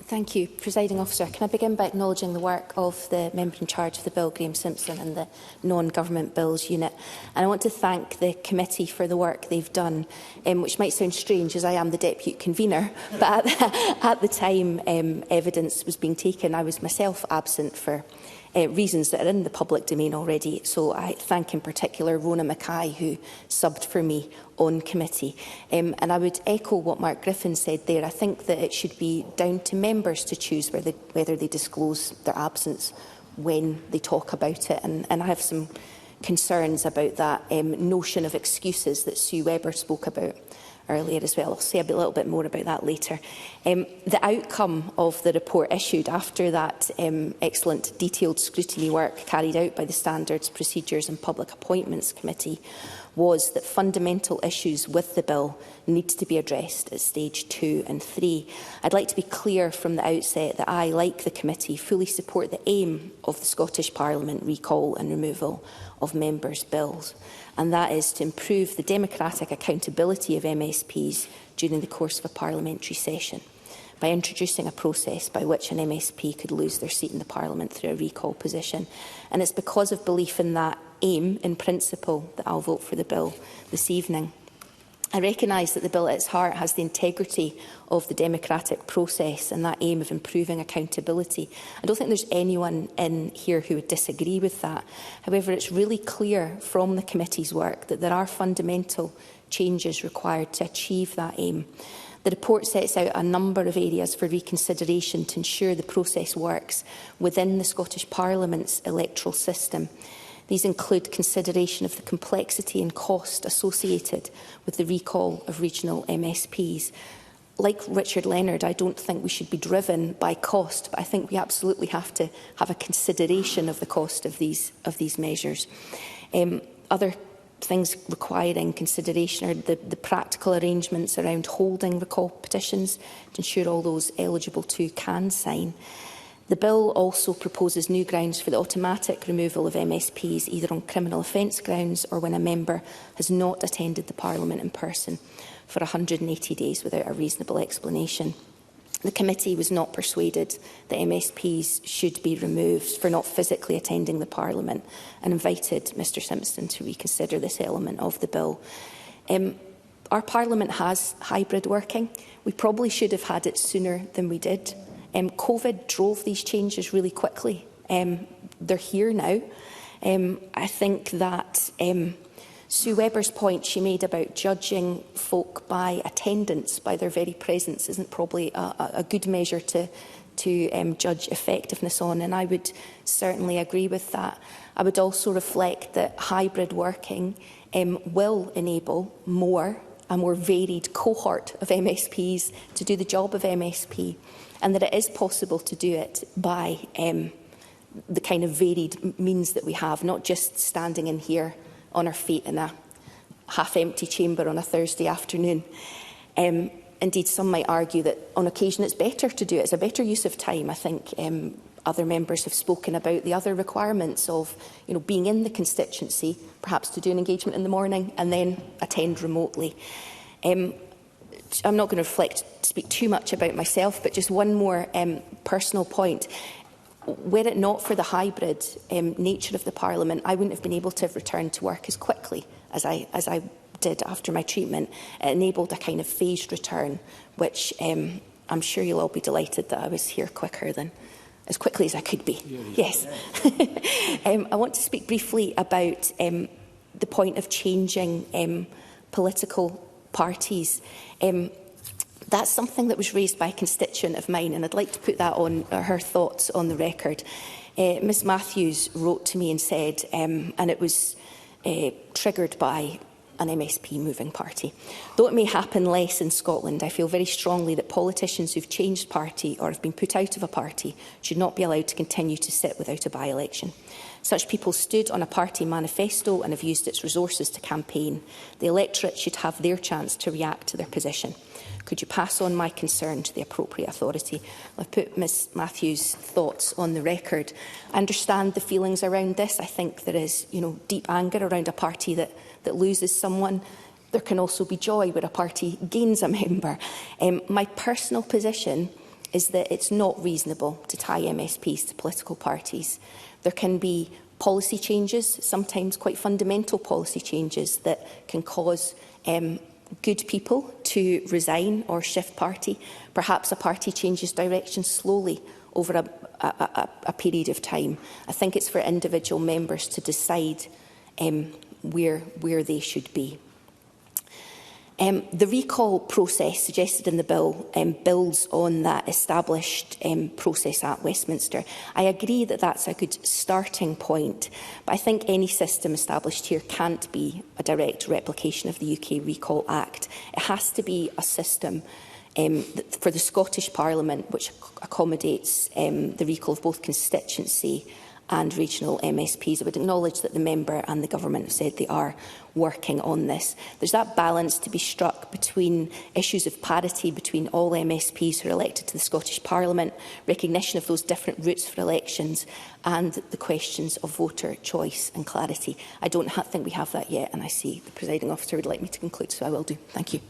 Thank you, Presiding Officer. Can I begin by acknowledging the work of the Member in Charge of the Bill, Graham Simpson, and the Non-Government Bills Unit. And I want to thank the committee for the work they've done, which might sound strange as I am the Deputy Convener, but at the time evidence was being taken, I was myself absent for reasons that are in the public domain already. So I thank in particular Ruth Maguire, who subbed for me on committee. And I would echo what Mark Griffin said there. I think that it should be down to members to choose whether they disclose their absence when they talk about it. And I have some concerns about that notion of excuses that Sue Webber spoke about earlier as well. I'll say a little bit more about that later. The outcome of the report issued after that excellent detailed scrutiny work carried out by the Standards, Procedures and Public Appointments Committee was that fundamental issues with the bill need to be addressed at stage 2 and 3. I'd like to be clear from the outset that I, like the committee, fully support the aim of the Scottish Parliament recall and removal of members' bills, and that is to improve the democratic accountability of MSPs during the course of a parliamentary session by introducing a process by which an MSP could lose their seat in the Parliament through a recall position. And it's because of belief in that aim, in principle, that I'll vote for the bill this evening. I recognise that the bill at its heart has the integrity of the democratic process and that aim of improving accountability. I don't think there's anyone in here who would disagree with that. However, it's really clear from the committee's work that there are fundamental changes required to achieve that aim. The report sets out a number of areas for reconsideration to ensure the process works within the Scottish Parliament's electoral system. These include consideration of the complexity and cost associated with the recall of regional MSPs. Like Richard Leonard, I don't think we should be driven by cost, but I think we absolutely have to have a consideration of the cost of these measures. Other things requiring consideration are the practical arrangements around holding recall petitions to ensure all those eligible to can sign. The bill also proposes new grounds for the automatic removal of MSPs, either on criminal offence grounds or when a member has not attended the Parliament in person for 180 days without a reasonable explanation. The committee was not persuaded that MSPs should be removed for not physically attending the Parliament and invited Mr Simpson to reconsider this element of the bill. Our Parliament has hybrid working. We probably should have had it sooner than we did. COVID drove these changes really quickly. They're here now. I think that Sue Webber's point she made about judging folk by attendance, by their very presence, isn't probably a good measure to judge effectiveness on, and I would certainly agree with that. I would also reflect that hybrid working will enable a more varied cohort of MSPs to do the job of MSP, and that it is possible to do it by the kind of varied means that we have, not just standing in here on our feet in a half-empty chamber on a Thursday afternoon. Indeed, some might argue that on occasion it's better to do it. It's a better use of time. I think other members have spoken about the other requirements of being in the constituency, perhaps to do an engagement in the morning and then attend remotely. I'm not going to speak too much about myself, but just one more personal point. Were it not for the hybrid nature of the Parliament, I wouldn't have been able to have returned to work as quickly as I did after my treatment. It enabled a kind of phased return, which I'm sure you'll all be delighted that I was here as quickly as I could be. Yes. I want to speak briefly about the point of changing political parties. That's something that was raised by a constituent of mine, and I'd like to put that on her thoughts on the record. Ms Matthews wrote to me and said, and it was triggered by an MSP moving party. Though it may happen less in Scotland, I feel very strongly that politicians who've changed party or have been put out of a party should not be allowed to continue to sit without a by-election. Such people stood on a party manifesto and have used its resources to campaign. The electorate should have their chance to react to their position. Could you pass on my concern to the appropriate authority? I've put Ms Matthews' thoughts on the record. I understand the feelings around this. I think there is, deep anger around a party that loses someone. There can also be joy where a party gains a member. My personal position is that it's not reasonable to tie MSPs to political parties. There can be policy changes, sometimes quite fundamental policy changes, that can cause good people to resign or shift party. Perhaps a party changes direction slowly over a period of time. I think it's for individual members to decide where they should be. The recall process suggested in the bill builds on that established process at Westminster. I agree that that's a good starting point, but I think any system established here can't be a direct replication of the UK Recall Act. It has to be a system for the Scottish Parliament which accommodates the recall of both constituency and regional MSPs. I would acknowledge that the member and the government have said they are working on this. There's that balance to be struck between issues of parity between all MSPs who are elected to the Scottish Parliament, recognition of those different routes for elections, and the questions of voter choice and clarity. I don't think we have that yet, and I see the presiding officer would like me to conclude, so I will do. Thank you.